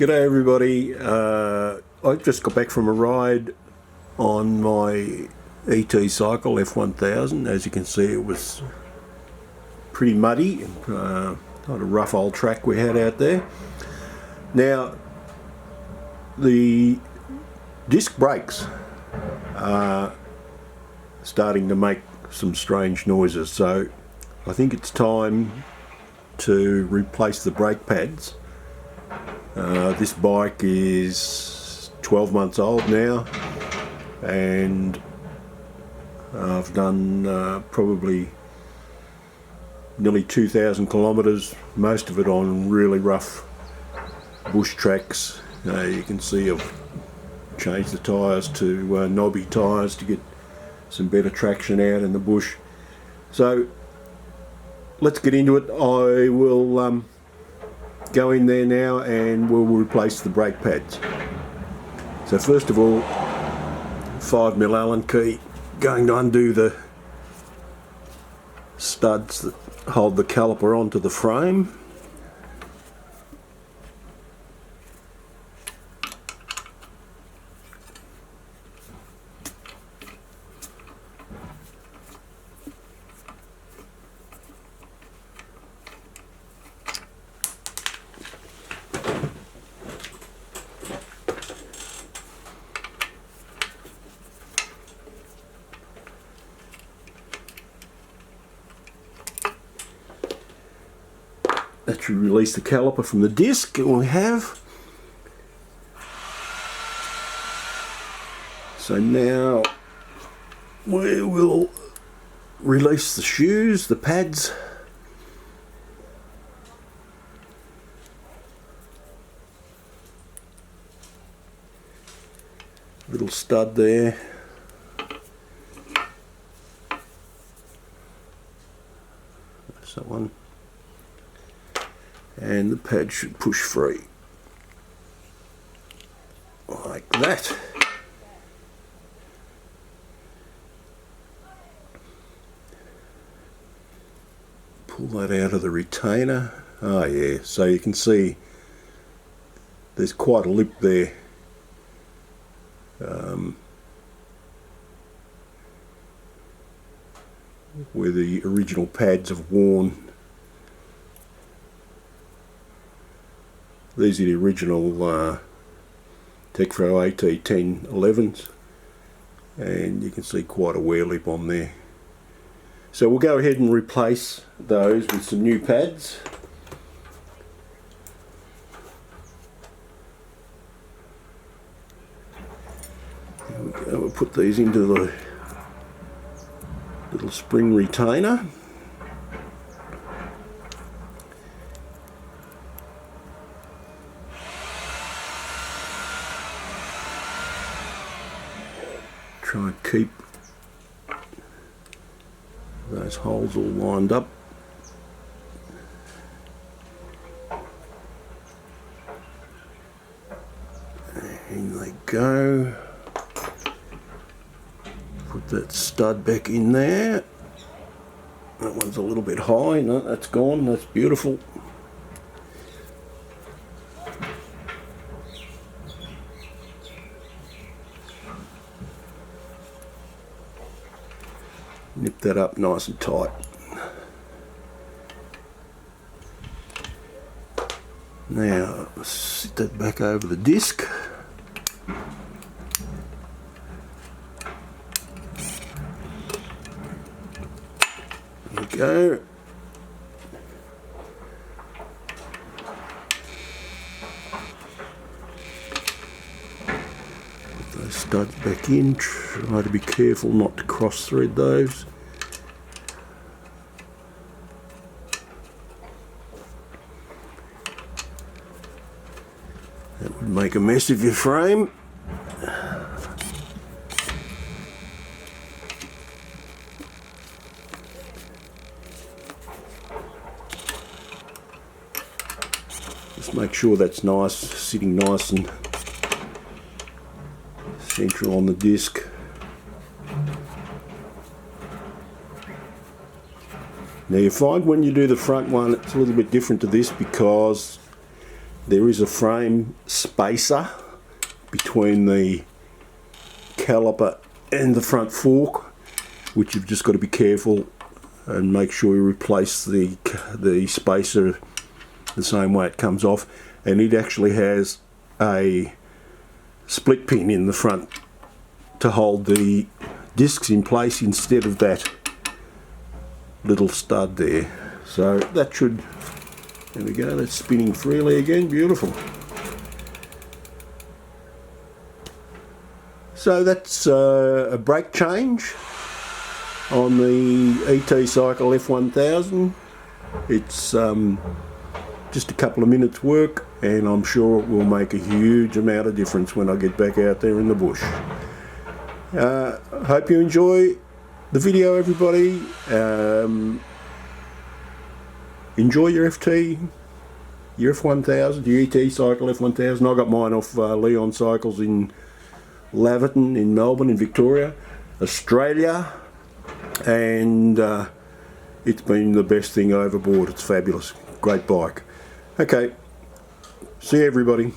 G'day everybody, I just got back from a ride on my ET Cycle F1000. As you can see, it was pretty muddy, not a rough old track we had out there. Now the disc brakes are starting to make some strange noises, so I think it's time to replace the brake pads. This bike is 12 months old now, and I've done probably nearly 2,000 kilometres, most of it on really rough bush tracks. You can see I've changed the tyres to knobby tyres to get some better traction out in the bush. So let's get into it. I will go in there now and we'll replace the brake pads. So first of all, 5mm Allen key, going to undo the studs that hold the caliper onto the frame. That should release the caliper from the disc that we have. So now we will release the shoes, the pads. Little stud there. That's that one. And the pad should push free like that. Pull that out of the retainer. Oh yeah, so you can see there's quite a lip there. Where the original pads have worn. These are the original Tecfro AT1011s, and you can see quite a wear lip on there. So we'll go ahead and replace those with some new pads. There we go. We'll put these into the little spring retainer. Try and keep those holes all lined up. In they go. Put that stud back in there. That one's a little bit high. No, that's gone. That's beautiful. Nip that up nice and tight. Now sit that back over the disc. There we go. Put those studs back in. Try to be careful not to cross thread those. That would make a mess of your frame. Just make sure that's nice, sitting nice and central on the disc. Now you find when you do the front one it's a little bit different to this because there is a frame spacer between the caliper and the front fork, which you've just got to be careful and make sure you replace the spacer the same way it comes off. And it actually has a split pin in the front to hold the discs in place instead of that little stud there. So that should, there we go, that's spinning freely again, beautiful. So that's a brake change on the ET Cycle F1000. It's just a couple of minutes work, and I'm sure it will make a huge amount of difference when I get back out there in the bush. I hope you enjoy the video, everybody. Enjoy your FT, your F1000, your ET Cycle F1000. I got mine off Leon Cycles in Laverton in Melbourne in Victoria, Australia, and it's been the best thing overboard. It's fabulous, great bike. Okay, see you everybody.